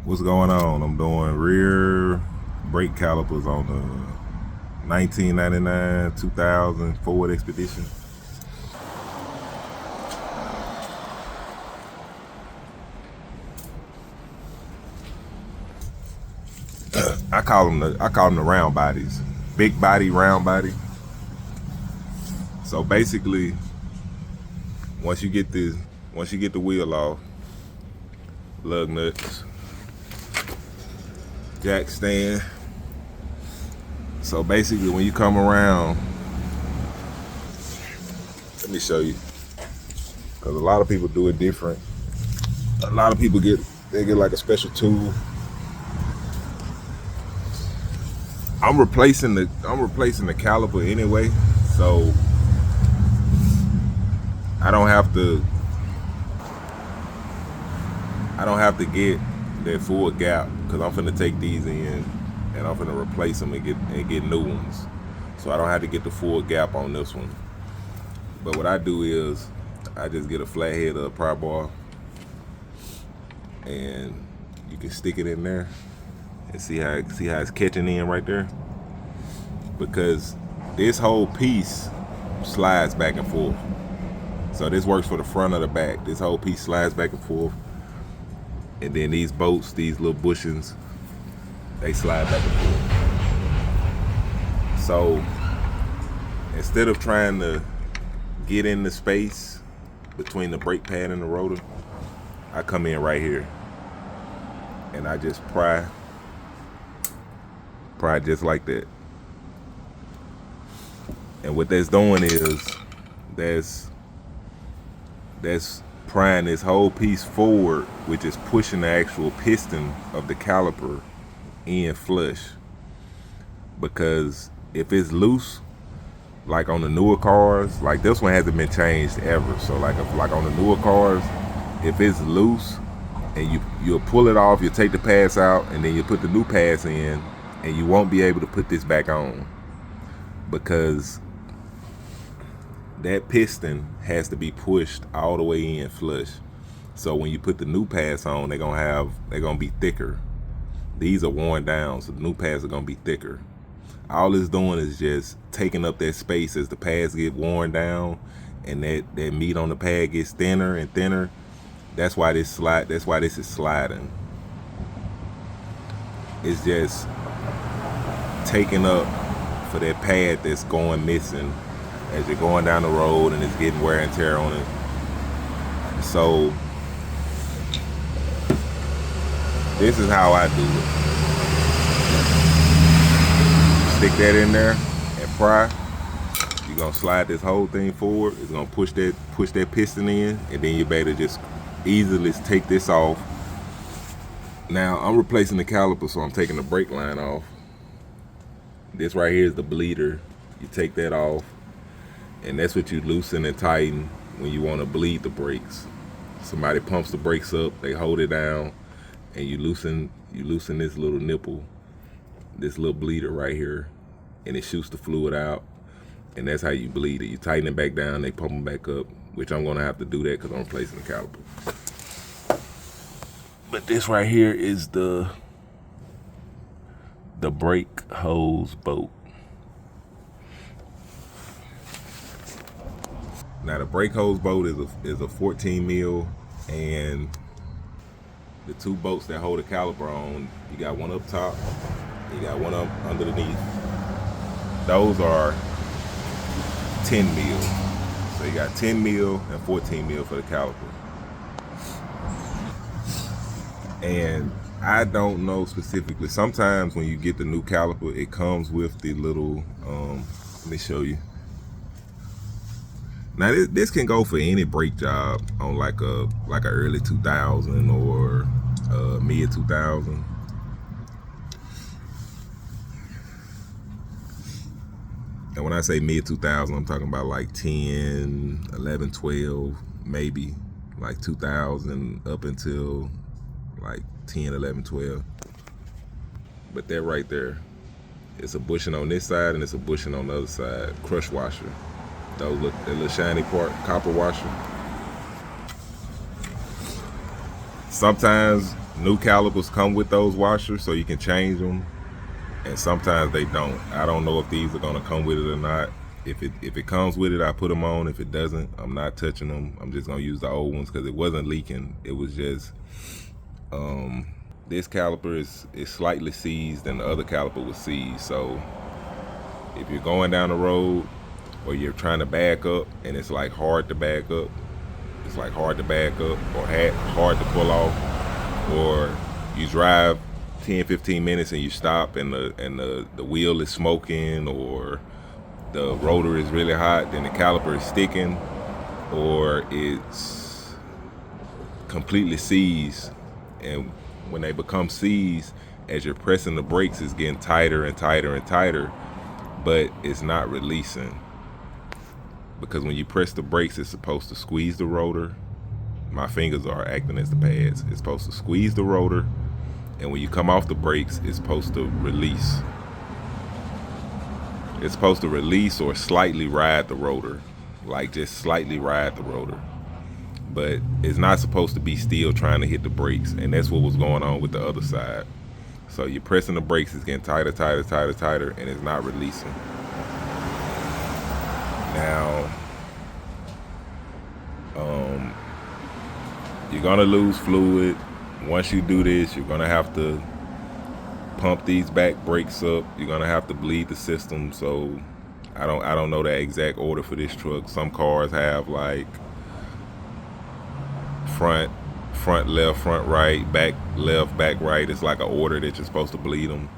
What's going on? I'm doing rear brake calipers on the 1999 2000 Ford Expedition. I call them the round bodies, big body, round body. So basically, once you get the wheel off, lug nuts, jack stand. So basically, when you come around, let me show you, because a lot of people do it different. A lot of people get like a special tool. I'm replacing the caliper anyway, so I don't have to get that full gap, because I'm finna take these in and I'm finna replace them and get new ones. So I don't have to get the full gap on this one. But what I do is I just get a flathead of a pry bar, and you can stick it in there and see how it's catching in right there, because this whole piece slides back and forth. So this works for the front of the back. This whole piece slides back and forth, and then these bolts, these little bushings, they slide back and forth. So instead of trying to get in the space between the brake pad and the rotor, I come in right here and I just pry just like that. And what that's doing is that's prying this whole piece forward, which is pushing the actual piston of the caliper in flush. Because if it's loose, like on the newer cars, like this one hasn't been changed ever. So like on the newer cars, if it's loose and you'll pull it off, you'll take the pads out, and then you put the new pads in, and you won't be able to put this back on, because that piston has to be pushed all the way in flush. So when you put the new pads on, they're gonna be thicker. These are worn down, so the new pads are gonna be thicker. All it's doing is just taking up that space as the pads get worn down, and that meat on the pad gets thinner and thinner. That's why this is sliding. It's just taking up for that pad that's going missing as you're going down the road, and it's getting wear and tear on it. So this is how I do it. Stick that in there and pry. You're gonna slide this whole thing forward. It's gonna push that piston in, and then you better just easily take this off. Now I'm replacing the caliper, so I'm taking the brake line off. This right here is the bleeder. You take that off, and that's what you loosen and tighten when you want to bleed the brakes. Somebody pumps the brakes up, they hold it down, and you loosen this little nipple, this little bleeder right here, and it shoots the fluid out, and that's how you bleed it. You tighten it back down, they pump them back up, which I'm gonna have to do that because I'm replacing the caliper. But this right here is the brake hose bolt. Now the brake hose bolt is a 14 mil, and the two bolts that hold the caliper on, you got one up top, you got one up underneath. Those are 10 mil. So you got 10 mil and 14 mil for the caliper. And I don't know specifically. Sometimes when you get the new caliper, it comes with the little, let me show you. Now this can go for any brake job on like a early 2000 or mid 2000. And when I say mid 2000, I'm talking about like 10, 11, 12, maybe like 2000 up until like 10, 11, 12. But that right there, it's a bushing on this side and it's a bushing on the other side. Crush washer. That little shiny part, copper washer. Sometimes New calipers come with those washers, so you can change them, and sometimes they don't. I don't know if these are gonna come with it or not. If it comes with it, I put them on. If it doesn't, I'm not touching them. I'm just gonna use the old ones because it wasn't leaking. It was just this caliper is slightly seized and the other caliper was seized. So if you're going down the road or you're trying to back up and it's like hard to back up, or hard to pull off, or you drive 10-15 minutes and you stop and the wheel is smoking, or the rotor is really hot, then the caliper is sticking, or it's completely seized. And when they become seized, as you're pressing the brakes, it's getting tighter and tighter and tighter, but it's not releasing. Because when you press the brakes, it's supposed to squeeze the rotor. My fingers are acting as the pads. It's supposed to squeeze the rotor, and when you come off the brakes, it's supposed to release. It's supposed to release or slightly ride the rotor, like just slightly ride the rotor. But it's not supposed to be still trying to hit the brakes, and that's what was going on with the other side. So you're pressing the brakes, it's getting tighter, tighter, tighter, tighter, and it's not releasing. Now, you're gonna lose fluid. Once you do this, you're gonna have to pump these back brakes up. You're gonna have to bleed the system. So I don't know that exact order for this truck. Some cars have like front left, front right, back left, back right. It's like an order that you're supposed to bleed them.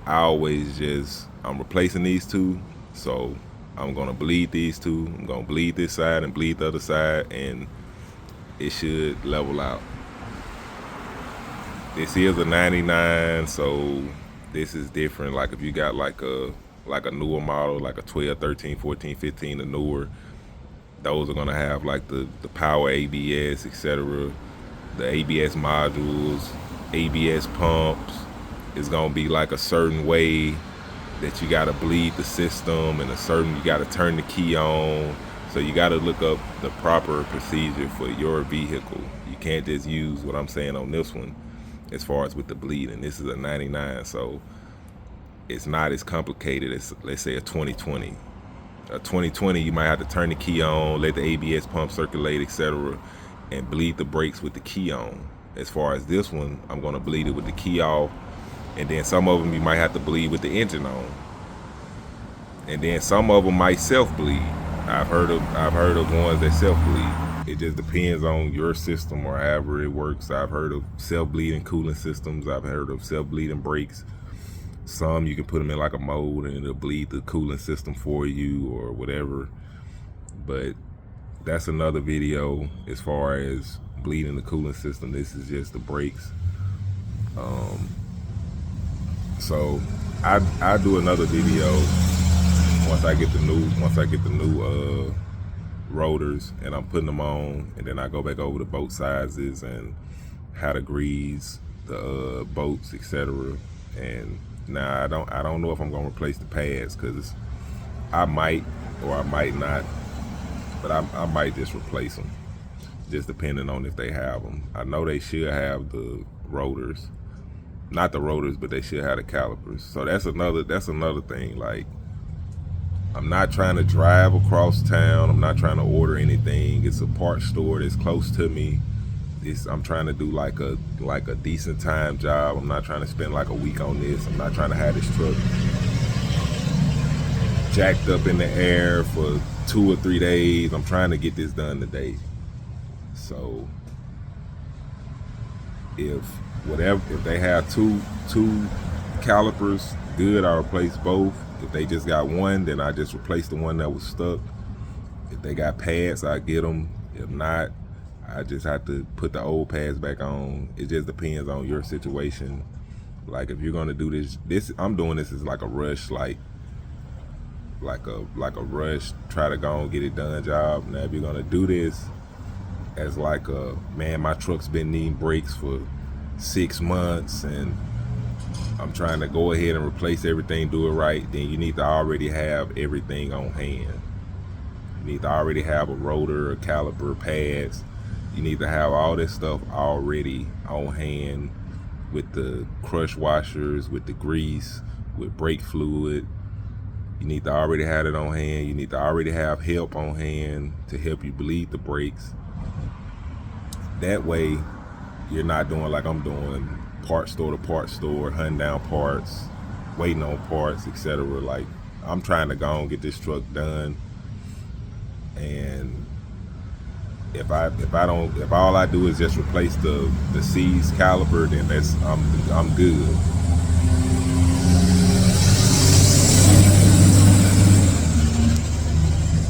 I'm replacing these two, so I'm gonna bleed these two. I'm gonna bleed this side and bleed the other side, and it should level out. This is a 99, so this is different. Like if you got like a newer model, like a 12, 13, 14, 15, or newer, those are gonna have like the power ABS, etc. The ABS modules, ABS pumps. It's gonna be like a certain way that you gotta bleed the system, and you gotta turn the key on. So you gotta look up the proper procedure for your vehicle. You can't just use what I'm saying on this one as far as with the bleeding. This is a 99, so it's not as complicated as, let's say, a 2020. A 2020, you might have to turn the key on, let the ABS pump circulate, etc., and bleed the brakes with the key on. As far as this one, I'm gonna bleed it with the key off, and then some of them you might have to bleed with the engine on, and then some of them might self-bleed. I've heard of ones that self-bleed. It just depends on your system or however it works. I've heard of self-bleeding cooling systems. I've heard of self-bleeding brakes. Some you can put them in like a mold and it'll bleed the cooling system for you or whatever. But that's another video as far as bleeding the cooling system. This is just the brakes. So I do another video once I get the new rotors and I'm putting them on, and then I go back over the bolt sizes and how to grease the bolts, etc. And now I don't know if I'm gonna replace the pads, because I might or I might not, but I might just replace them, just depending on if they have them. I know they should have the rotors, not the rotors, but they should have the calipers. So that's another thing. Like, I'm not trying to drive across town. I'm not trying to order anything. It's a parts store that's close to me. I'm trying to do like a decent time job. I'm not trying to spend like a week on this. I'm not trying to have this truck jacked up in the air for 2 or 3 days. I'm trying to get this done today. So if they have two calipers, good, I replace both. If they just got one, then I just replace the one that was stuck. If they got pads, I get them. If not, I just have to put the old pads back on. It just depends on your situation. Like if you're gonna do this I'm doing this as like a rush, like a rush, try to go and get it done job. Now if you're gonna do this as like a, man, my truck's been needing brakes for 6 months and I'm trying to go ahead and replace everything, do it right, then you need to already have everything on hand. You need to already have a rotor, a caliper, pads, You need to have all this stuff already on hand, with the crush washers, with the grease, with brake fluid. You need to already have it on hand. You need to already have help on hand to help you bleed the brakes. That way, you're not doing like I'm doing, part store to part store, hunting down parts, waiting on parts, etc. Like, I'm trying to go and get this truck done, and if all I do is just replace the C's caliper, then I'm good.